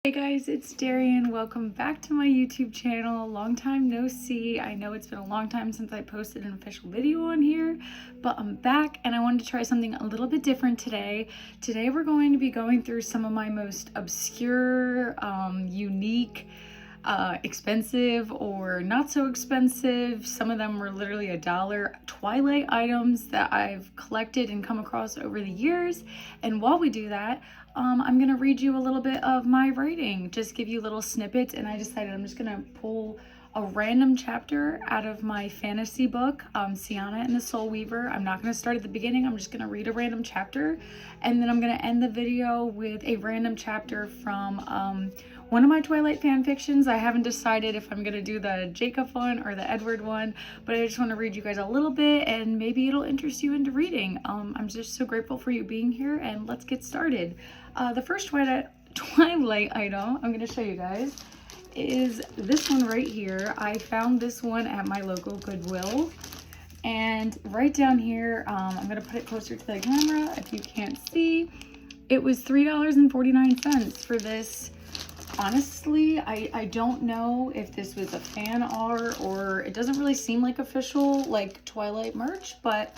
Hey guys, it's Darian. Welcome back to my YouTube channel. Long time no see. I know it's been a long time since I posted an official video on here, but I'm back and I wanted to try something a little bit different today. Today we're going to be going through some of my most obscure, unique, expensive or not so expensive. Some of them were literally $1 Twilight items that I've collected and come across over the years. And while we do that, I'm gonna read you a little bit of my writing, just give you little snippets. And I decided I'm just gonna pull a random chapter out of my fantasy book, Sienna and the Soul Weaver. I'm not gonna start at the beginning. I'm just gonna read a random chapter, and then I'm gonna end the video with a random chapter from one of my Twilight fan fictions. I haven't decided if I'm gonna do the Jacob one or the Edward one, but I just want to read you guys a little bit and maybe it'll interest you into reading. I'm just so grateful for you being here, and let's get started. The first Twilight item I'm gonna show you guys is this one right here. I found this one at my local Goodwill, and right down here, I'm gonna put it closer to the camera if you can't see. It was $3.49 for this. Honestly, I don't know if this was a fan art, or it doesn't really seem like official like Twilight merch, but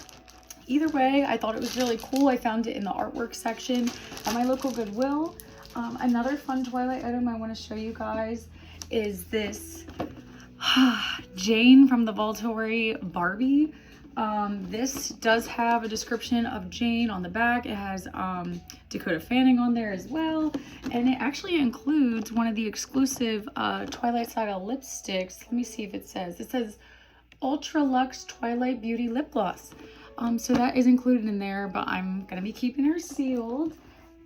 either way, I thought it was really cool. I found it in the artwork section at my local Goodwill. Another fun Twilight item I want to show you guys is this Jane from the Volturi Barbie. This does have a description of Jane on the back. It has Dakota Fanning on there as well, and it actually includes one of the exclusive Twilight Saga lipsticks. Let me see if it says. It says Ultra Luxe Twilight Beauty Lip Gloss. So that is included in there, but I'm gonna be keeping her sealed.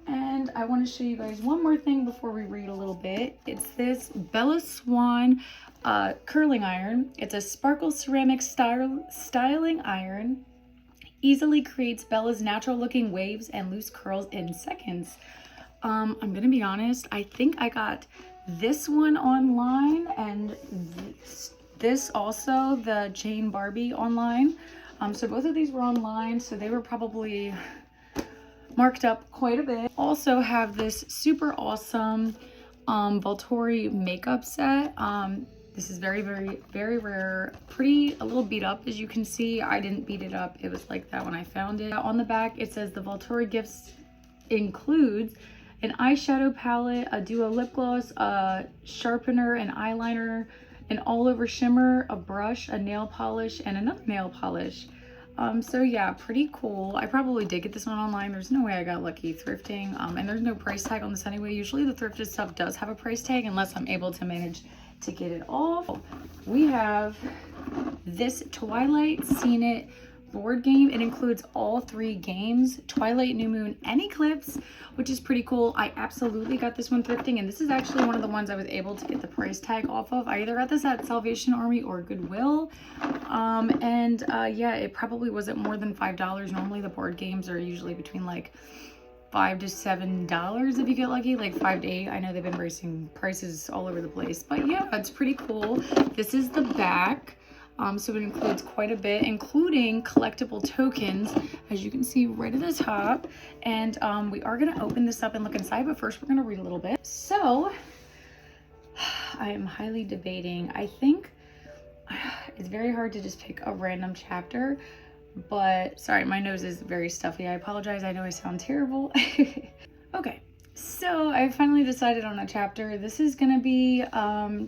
And I want to show you guys one more thing before we read a little bit. It's this Bella Swan curling iron. It's a sparkle ceramic styling iron. Easily creates Bella's natural looking waves and loose curls in seconds. I'm gonna be honest, I think I got this one online, and this also, the Jane Barbie, online. So both of these were online, so they were probably marked up quite a bit. Also have this super awesome Volturi makeup set. This is very, very, very rare. Pretty, a little beat up, as you can see. I didn't beat it up. It was like that when I found it. On the back, it says the Volturi gifts includes an eyeshadow palette, a duo lip gloss, a sharpener, an eyeliner, an all-over shimmer, a brush, a nail polish, and another nail polish. So yeah, pretty cool. I probably did get this one online. There's no way I got lucky thrifting. And there's no price tag on this anyway. Usually the thrifted stuff does have a price tag unless I'm able to manage to get it off. We have this Twilight Seen It board game. It includes all 3 games, Twilight, New Moon, and Eclipse, which is pretty cool. I absolutely got this one thrifting, and this is actually one of the ones I was able to get the price tag off of. I either got this at Salvation Army or Goodwill. Yeah, it probably wasn't more than $5. Normally the board games are usually between like $5 to $7 if you get lucky, like 5 to 8. I know they've been raising prices all over the place, but yeah, it's pretty cool. This is the back. So it includes quite a bit, including collectible tokens, as you can see right at the top. And we are going to open this up and look inside, but first we're going to read a little bit. So I am highly debating. I think it's very hard to just pick a random chapter, but sorry, my nose is very stuffy. I apologize. I know I sound terrible. Okay. So I finally decided on a chapter. This is going to be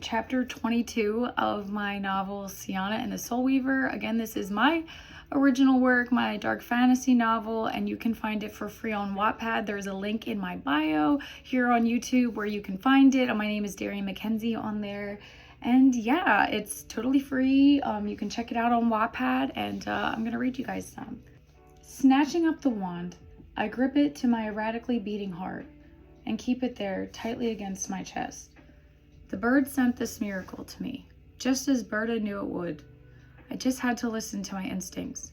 chapter 22 of my novel Sienna and the Soul Weaver. Again, this is my original work, my dark fantasy novel, and you can find it for free on Wattpad. There's a link in my bio here on YouTube where you can find it. My name is Darian Mackenzie on there. And yeah, it's totally free. You can check it out on Wattpad, and I'm going to read you guys some. Snatching up the wand, I grip it to my erratically beating heart and keep it there tightly against my chest. The bird sent this miracle to me, just as Berta knew it would. I just had to listen to my instincts.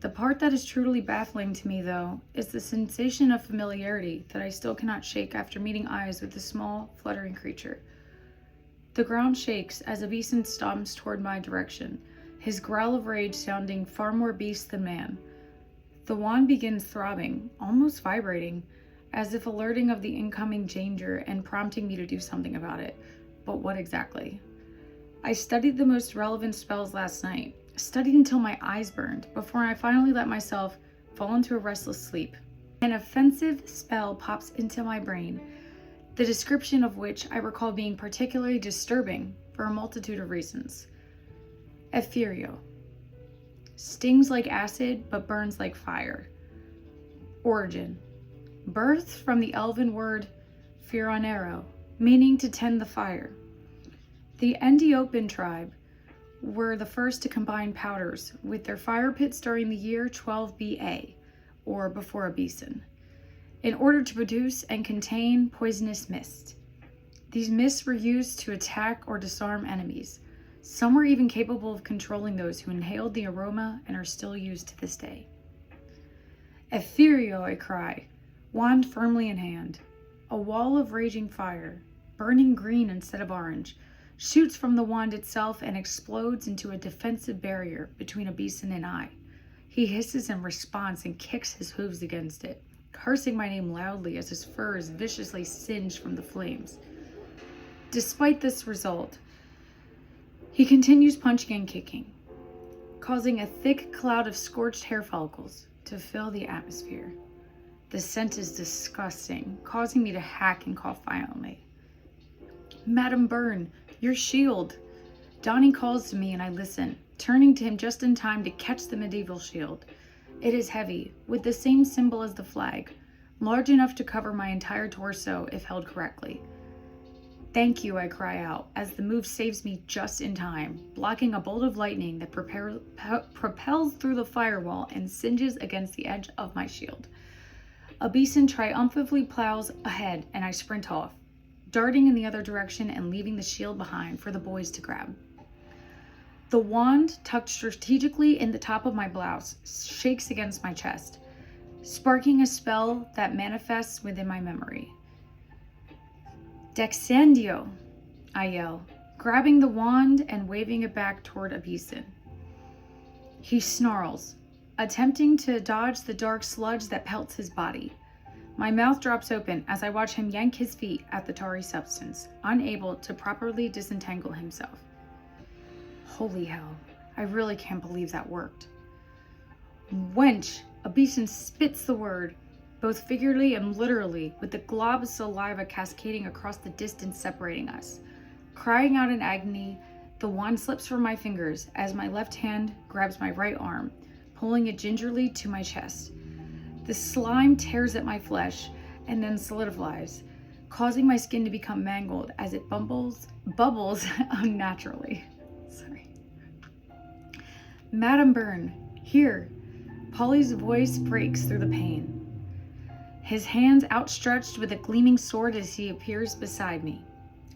The part that is truly baffling to me, though, is the sensation of familiarity that I still cannot shake after meeting eyes with the small, fluttering creature. The ground shakes as a beast stomps toward my direction, his growl of rage sounding far more beast than man. The wand begins throbbing, almost vibrating, as if alerting of the incoming danger and prompting me to do something about it. But what exactly? I studied the most relevant spells last night, studied until my eyes burned, before I finally let myself fall into a restless sleep. An offensive spell pops into my brain, the description of which I recall being particularly disturbing for a multitude of reasons. Ethereal. Stings like acid, but burns like fire. Origin. Birth from the elven word Fironero, meaning to tend the fire. The Endiopan tribe were the first to combine powders with their fire pits during the year 12 BA, or before Abeeson, in order to produce and contain poisonous mist. These mists were used to attack or disarm enemies. Some were even capable of controlling those who inhaled the aroma and are still used to this day. Ethereal, I cry, wand firmly in hand. A wall of raging fire, burning green instead of orange, shoots from the wand itself and explodes into a defensive barrier between Abeeson and I. He hisses in response and kicks his hooves against it, cursing my name loudly as his fur is viciously singed from the flames. Despite this result, he continues punching and kicking, causing a thick cloud of scorched hair follicles to fill the atmosphere. The scent is disgusting, causing me to hack and cough violently. Madam Byrne, your shield! Donnie calls to me and I listen, turning to him just in time to catch the medieval shield. It is heavy, with the same symbol as the flag, large enough to cover my entire torso if held correctly. Thank you, I cry out, as the move saves me just in time, blocking a bolt of lightning that propels through the firewall and singes against the edge of my shield. Abeeson triumphantly plows ahead and I sprint off, darting in the other direction and leaving the shield behind for the boys to grab. The wand, tucked strategically in the top of my blouse, shakes against my chest, sparking a spell that manifests within my memory. Dexandio, I yell, grabbing the wand and waving it back toward Abeeson. He snarls, attempting to dodge the dark sludge that pelts his body. My mouth drops open as I watch him yank his feet at the tarry substance, unable to properly disentangle himself. Holy hell, I really can't believe that worked. Wench, Abeeson spits the word, both figuratively and literally, with the glob of saliva cascading across the distance separating us. Crying out in agony, the wand slips from my fingers as my left hand grabs my right arm, pulling it gingerly to my chest. The slime tears at my flesh and then solidifies, causing my skin to become mangled as it bubbles unnaturally. Sorry. Madam Byrne, here. Polly's voice breaks through the pain. His hands outstretched with a gleaming sword as he appears beside me.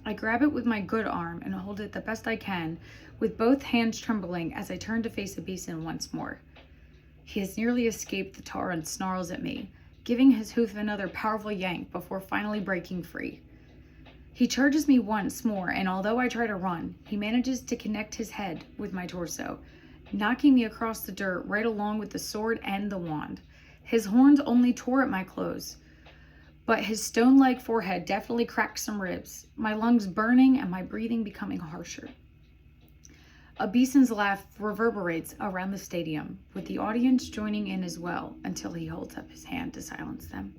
I grab it with my good arm and hold it the best I can, with both hands trembling as I turn to face Abeeson once more. He has nearly escaped the tar and snarls at me, giving his hoof another powerful yank before finally breaking free. He charges me once more, and although I try to run, he manages to connect his head with my torso, knocking me across the dirt right along with the sword and the wand. His horns only tore at my clothes, but his stone-like forehead definitely cracked some ribs, my lungs burning and my breathing becoming harsher. Abeeson's laugh reverberates around the stadium, with the audience joining in as well until he holds up his hand to silence them.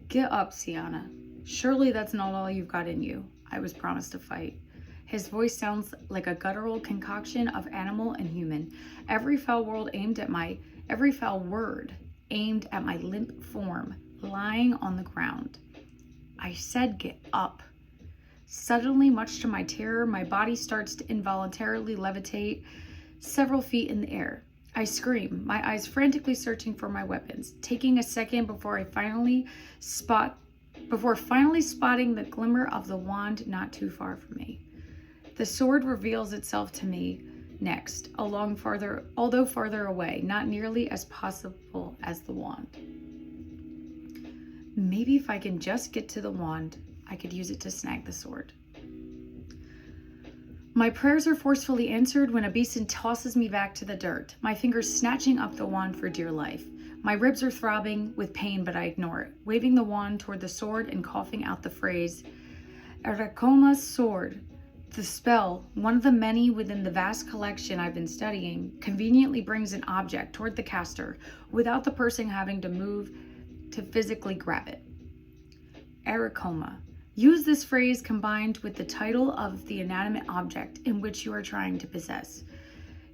Get up, Sienna. Surely that's not all you've got in you. I was promised to fight. His voice sounds like a guttural concoction of animal and human, every foul word aimed at my limp form, lying on the ground. I said get up. Suddenly, much to my terror, my body starts to involuntarily levitate several feet in the air. I scream, my eyes frantically searching for my weapons, taking a second before finally spotting the glimmer of the wand not too far from me. The sword reveals itself to me next, although farther away, not nearly as possible as the wand. Maybe if I can just get to the wand, I could use it to snag the sword. My prayers are forcefully answered when Abeeson tosses me back to the dirt, my fingers snatching up the wand for dear life. My ribs are throbbing with pain, but I ignore it, waving the wand toward the sword and coughing out the phrase, Erakoma's sword. The spell, one of the many within the vast collection I've been studying, conveniently brings an object toward the caster without the person having to move to physically grab it. Erakoma. Use this phrase combined with the title of the inanimate object in which you are trying to possess.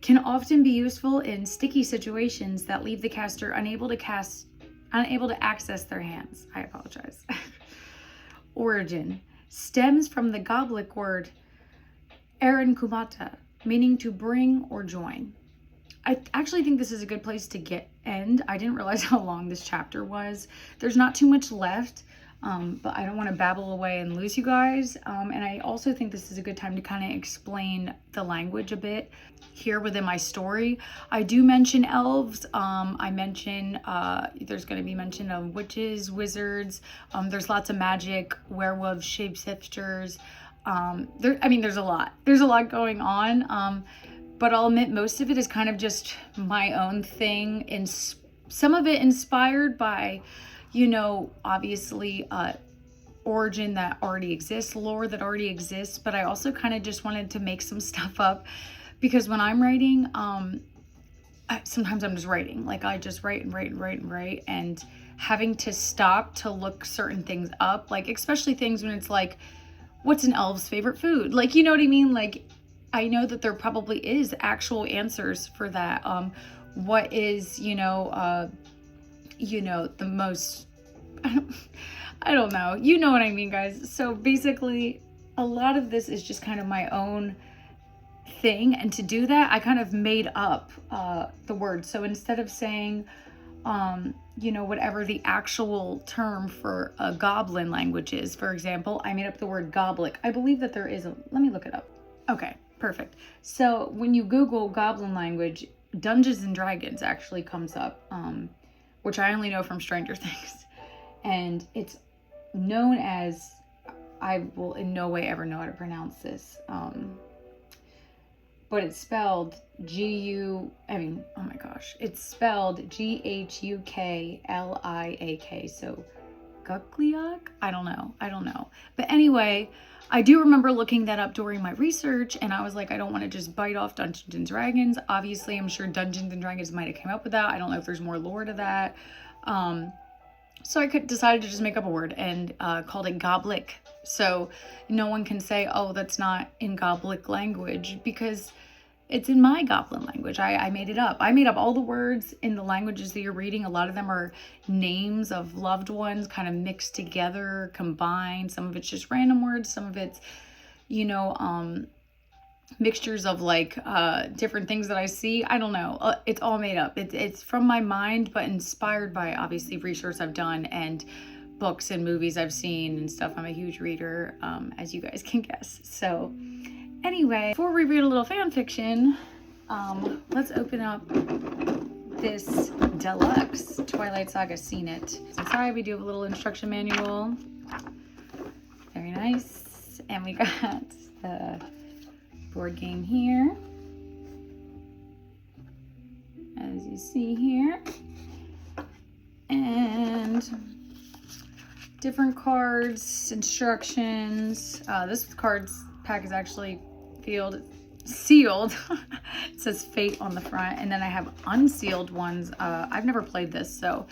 Can often be useful in sticky situations that leave the caster unable to access their hands. I apologize. Origin. Stems from the Goblic word Aaron Kumata, meaning to bring or join. I actually think this is a good place to end. I didn't realize how long this chapter was. There's not too much left, but I don't want to babble away and lose you guys. And I also think this is a good time to kind of explain the language a bit here within my story. I do mention elves. I mention, there's going to be mention of witches, wizards. There's lots of magic, werewolves, shapeshifters. There's a lot. There's a lot going on. But I'll admit most of it is kind of just my own thing. Some of it inspired by, obviously, origin that already exists, lore that already exists. But I also kind of just wanted to make some stuff up because when I'm writing, sometimes I'm just writing. Like I just write and write and write and write, and having to stop to look certain things up, like especially things when it's like, what's an elf's favorite food? Like, you know what I mean? Like, I know that there probably is actual answers for that. What is, the most, I don't know. You know what I mean, guys? So basically, a lot of this is just kind of my own thing. And to do that, I kind of made up the word. So instead of saying, whatever the actual term for a goblin language is, for example, I made up the word goblic. I believe that there is let me look it up. Okay, perfect. So when you Google goblin language, Dungeons and Dragons actually comes up, which I only know from Stranger Things. And it's known as, I will in no way ever know how to pronounce this, but it's spelled it's spelled Ghukliak. So Gukliak? I don't know. But anyway, I do remember looking that up during my research, and I was like, I don't want to just bite off Dungeons and Dragons. Obviously, I'm sure Dungeons and Dragons might have come up with that. I don't know if there's more lore to that. So I decided to just make up a word and called it Goblic. So no one can say, oh, that's not in Goblic language, because it's in my Goblin language. I made it up. I made up all the words in the languages that you're reading. A lot of them are names of loved ones kind of mixed together, combined. Some of it's just random words. Some of it's, mixtures of like different things that I see. I don't know. It's all made up. It's from my mind, but inspired by obviously research I've done and books and movies I've seen and stuff. I'm a huge reader, as you guys can guess. So anyway, before we read a little fan fiction, let's open up this deluxe Twilight Saga Seen It. Inside we do have a little instruction manual. Very nice. And we got the board game here, as you see here, and different cards, instructions. This cards pack is actually sealed. It says Fate on the front, and then I have unsealed ones. I've never played this, so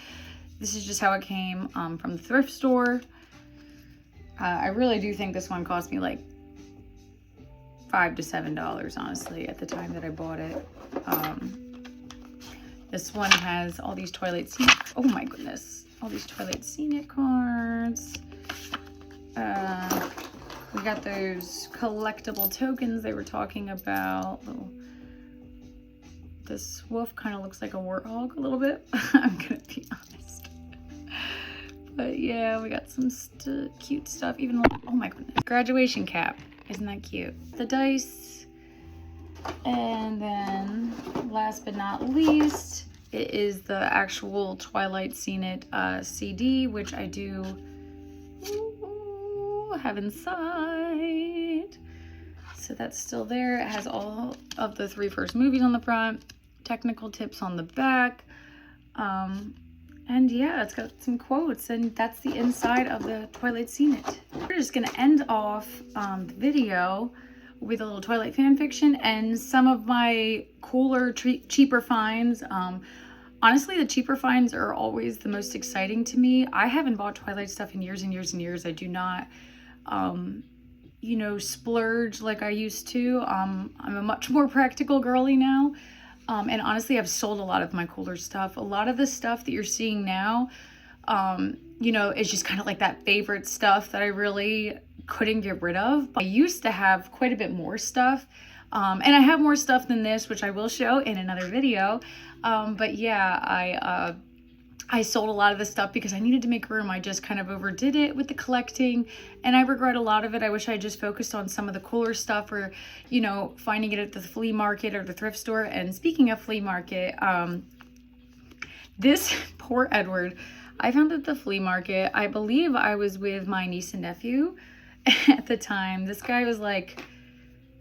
this is just how it came from the thrift store. I really do think this one cost me like $5 to $7, honestly, at the time that I bought it. This one has all these Twilight Scene. Oh my goodness, all these Twilight Scene It cards. We got those collectible tokens they were talking about. This wolf kind of looks like a warthog a little bit. I'm gonna be honest. But yeah, we got some cute stuff. Even like, oh my goodness, graduation cap. Isn't that cute? The dice. And then last but not least, it is the actual Twilight Scene It CD, which I do have inside. So that's still there. It has all of the 3 first movies on the front, technical tips on the back. And yeah, it's got some quotes, and that's the inside of the Twilight Scene It. We're just gonna end off the video with a little Twilight fan fiction and some of my cooler, cheaper finds. Honestly, the cheaper finds are always the most exciting to me. I haven't bought Twilight stuff in years and years and years. I do not, you know, splurge like I used to. I'm a much more practical girly now. And honestly, I've sold a lot of my cooler stuff. A lot of the stuff that you're seeing now, you know, is just kind of like that favorite stuff that I really couldn't get rid of. But I used to have quite a bit more stuff. And I have more stuff than this, which I will show in another video. But yeah, I sold a lot of the stuff because I needed to make room. I just kind of overdid it with the collecting, and I regret a lot of it. I wish I just focused on some of the cooler stuff, or, you know, finding it at the flea market or the thrift store. And speaking of flea market, this poor Edward, I found at the flea market. I believe I was with my niece and nephew at the time. This guy was like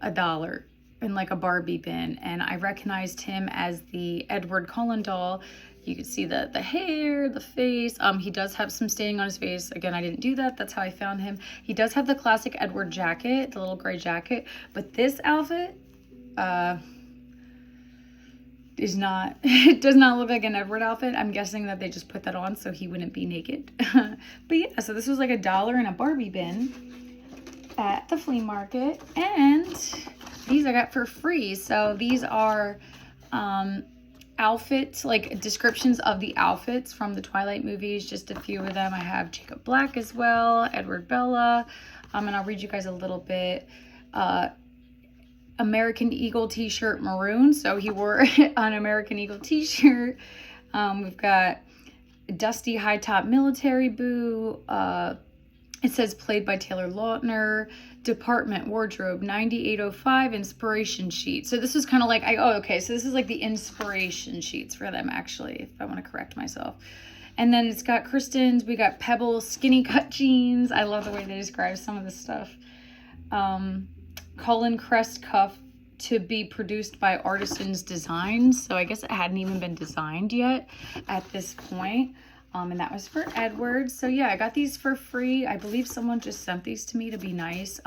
$1 in like a Barbie bin, and I recognized him as the Edward Cullen doll. You can see the hair, the face. He does have some staining on his face. Again, I didn't do that. That's how I found him. He does have the classic Edward jacket, the little gray jacket. But this outfit is not, it does not look like an Edward outfit. I'm guessing that they just put that on so he wouldn't be naked. But yeah, so this was like $1 in a Barbie bin at the flea market. And these I got for free. So these are outfits, like descriptions of the outfits from the Twilight movies, just a few of them. I have Jacob Black as well, Edward Bella, and I'll read you guys a little bit. American Eagle t-shirt maroon, so he wore an American Eagle t-shirt. We've got dusty high top military boot. It says played by Taylor Lautner. Department wardrobe 9805 inspiration sheet. So this was kind of like, okay, so this is like the inspiration sheets for them, actually, if I want to correct myself. And then it's got Kristen's, we got Pebble skinny cut jeans. I love the way they describe some of this stuff. Cullen crest cuff to be produced by Artisans Designs. So I guess it hadn't even been designed yet at this point. And that was for Edward. So yeah, I got these for free. I believe someone just sent these to me to be nice.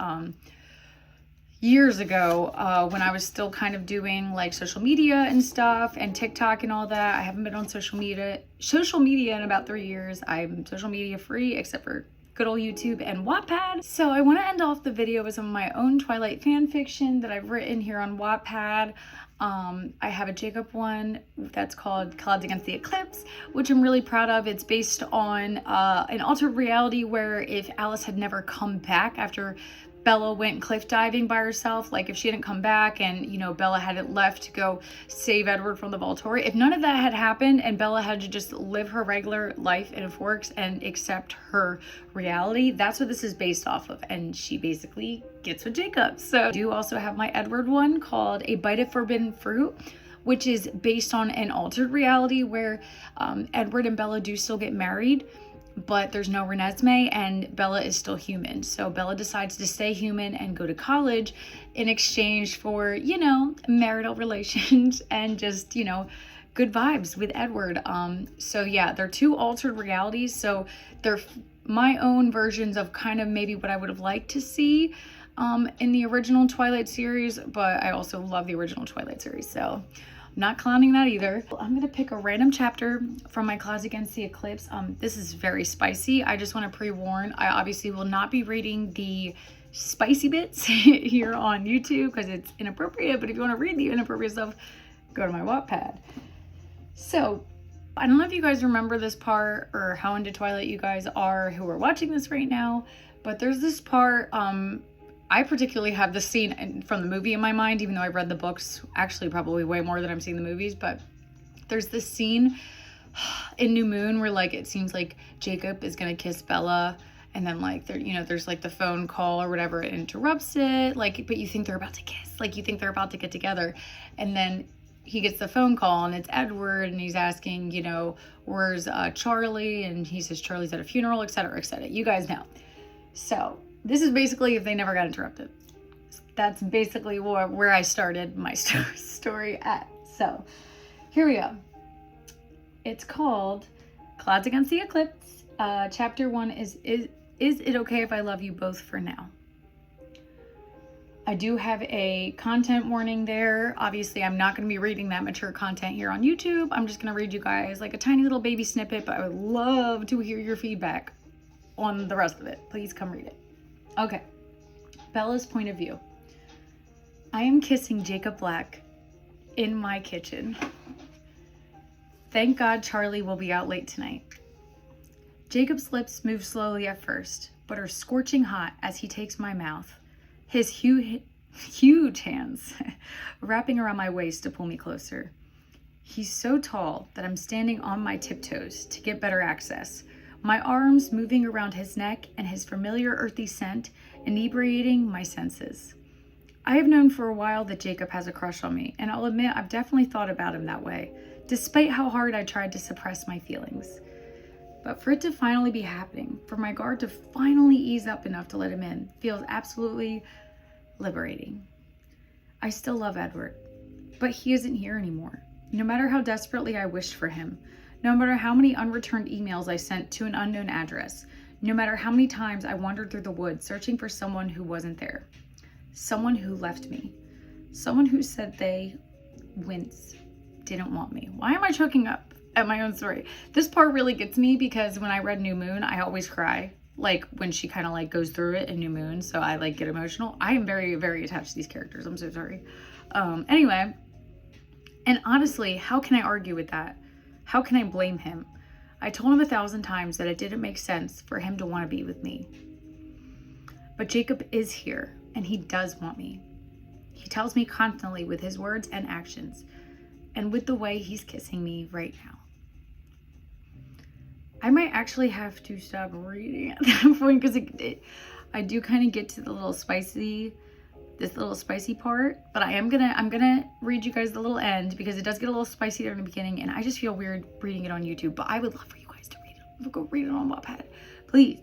Years ago, when I was still kind of doing like social media and stuff and TikTok and all that. I haven't been on social media in about 3 years. I'm social media free except for good old YouTube and Wattpad. So I want to end off the video with some of my own Twilight fan fiction that I've written here on Wattpad. I have a Jacob one that's called Clouds Against the Eclipse, which I'm really proud of. It's based on an altered reality where if Alice had never come back after Bella went cliff diving by herself, like if she hadn't come back and, you know, Bella hadn't left to go save Edward from the Volturi, if none of that had happened and Bella had to just live her regular life in Forks and accept her reality, that's what this is based off of. And she basically gets with Jacob. So I do also have my Edward one called A Bite of Forbidden Fruit, which is based on an altered reality where Edward and Bella do still get married, but there's no Renesmee and Bella is still human. So Bella decides to stay human and go to college in exchange for, you know, marital relations and just, you know, good vibes with Edward. So yeah, they're two altered realities. So they're my own versions of kind of maybe what I would have liked to see in the original Twilight series, but I also love the original Twilight series. So not clowning that either. I'm gonna pick a random chapter from my Clouds Against the Eclipse. This is very spicy. I just want to pre-warn, I obviously will not be reading the spicy bits here on YouTube because it's inappropriate, but if you want to read the inappropriate stuff, go to my Wattpad. So I don't know if you guys remember this part or how into Twilight you guys are who are watching this right now, but there's this part, I particularly have the scene from the movie in my mind, even though I've read the books actually probably way more than I've seen the movies. But there's this scene in New Moon where like it seems like Jacob is gonna kiss Bella, and then like there, you know, there's like the phone call or whatever, it interrupts it, like, but you think they're about to kiss, like you think they're about to get together, and then he gets the phone call and it's Edward and he's asking, you know, where's Charlie, and he says Charlie's at a funeral, etc., etc. You guys know. So this is basically if they never got interrupted. That's basically where I started my story at. So here we go. It's called Clouds Against the Eclipse. Chapter 1 is it okay if I love you both for now? I do have a content warning there. Obviously, I'm not going to be reading that mature content here on YouTube. I'm just going to read you guys like a tiny little baby snippet, but I would love to hear your feedback on the rest of it. Please come read it. Okay. Bella's point of view. I am kissing Jacob Black in my kitchen. Thank God Charlie will be out late tonight. Jacob's lips move slowly at first, but are scorching hot as he takes my mouth. His huge hands wrapping around my waist to pull me closer. He's so tall that I'm standing on my tiptoes to get better access, my arms moving around his neck and his familiar earthy scent inebriating my senses. I have known for a while that Jacob has a crush on me, and I'll admit I've definitely thought about him that way, despite how hard I tried to suppress my feelings. But for it to finally be happening, for my guard to finally ease up enough to let him in, feels absolutely liberating. I still love Edward, but he isn't here anymore. No matter how desperately I wished for him, no matter how many unreturned emails I sent to an unknown address, no matter how many times I wandered through the woods searching for someone who wasn't there, someone who left me, someone who said they didn't want me. Why am I choking up at my own story? This part really gets me because when I read New Moon, I always cry. Like when she kind of like goes through it in New Moon. So I like get emotional. I am very, very attached to these characters. I'm so sorry. Anyway, and honestly, how can I argue with that? How can I blame him? I told him 1,000 times that it didn't make sense for him to want to be with me. But Jacob is here and he does want me. He tells me constantly with his words and actions and with the way he's kissing me right now. I might actually have to stop reading at that point because I do kind of get to the little spicy part, but I'm gonna read you guys the little end because it does get a little spicy there in the beginning, and I just feel weird reading it on YouTube. But I would love for you guys to read it. Go read it on Wattpad, please.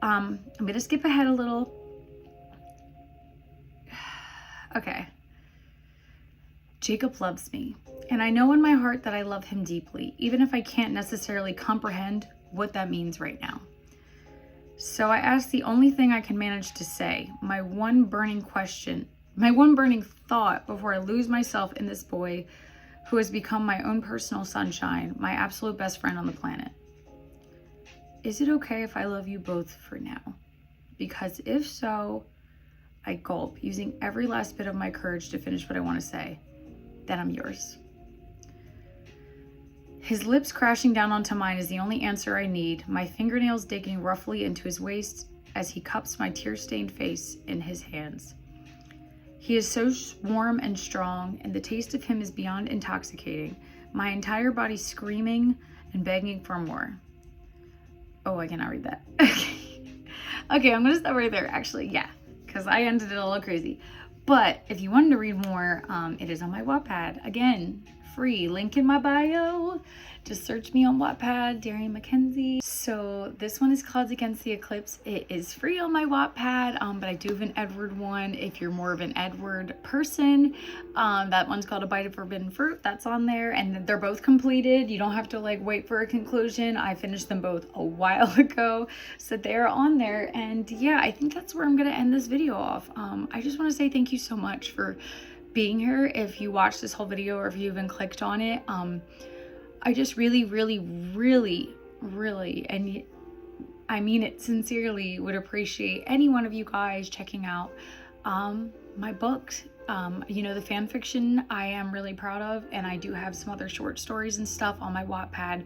I'm gonna skip ahead a little. Okay. Jacob loves me, and I know in my heart that I love him deeply, even if I can't necessarily comprehend what that means right now. So I ask the only thing I can manage to say, my one burning thought before I lose myself in this boy who has become my own personal sunshine, my absolute best friend on the planet. Is it okay if I love you both for now? Because if so, I gulp, using every last bit of my courage to finish what I want to say. Then I'm yours. His lips crashing down onto mine is the only answer I need, my fingernails digging roughly into his waist as he cups my tear-stained face in his hands. He is so warm and strong, and the taste of him is beyond intoxicating, my entire body screaming and begging for more. Oh, I cannot read that. Okay, I'm gonna stop right there, actually, yeah, because I ended it a little crazy. But if you wanted to read more, it is on my Wattpad. Again, free, link in my bio. Just search me on Wattpad, Darian Mackenzie. So this one is Clouds Against the Eclipse. It is free on my Wattpad, but I do have an Edward one if you're more of an Edward person. That one's called A Bite of Forbidden Fruit. That's on there, and they're both completed. You don't have to like wait for a conclusion. I finished them both a while ago, so they're on there. And yeah, I think that's where I'm gonna end this video off. I just want to say thank you so much for being here. If you watched this whole video or if you even clicked on it, I just really, and I mean it sincerely, would appreciate any one of you guys checking out my books. You know, the fan fiction I am really proud of, and I do have some other short stories and stuff on my Wattpad,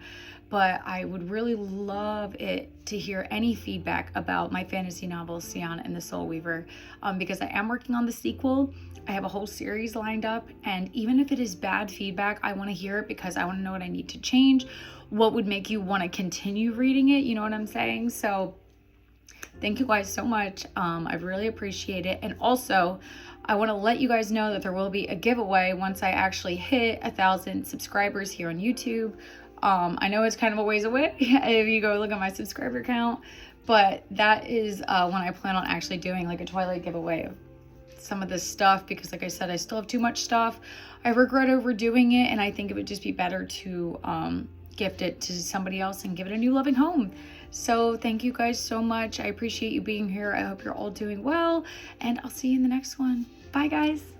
but I would really love it to hear any feedback about my fantasy novel Sian and the Soul Weaver, because I am working on the sequel. I have a whole series lined up, and even if it is bad feedback, I want to hear it because I want to know what I need to change, what would make you want to continue reading it, you know what I'm saying? So thank you guys so much. I really appreciate it. And also, I want to let you guys know that there will be a giveaway once I actually hit 1,000 subscribers here on YouTube. I know it's kind of a ways away if you go look at my subscriber count, but that is when I plan on actually doing like a Twilight giveaway of some of this stuff, because like I said, I still have too much stuff. I regret overdoing it, and I think it would just be better to gift it to somebody else and give it a new loving home. So thank you guys so much. I appreciate you being here. I hope you're all doing well, and I'll see you in the next one. Bye guys.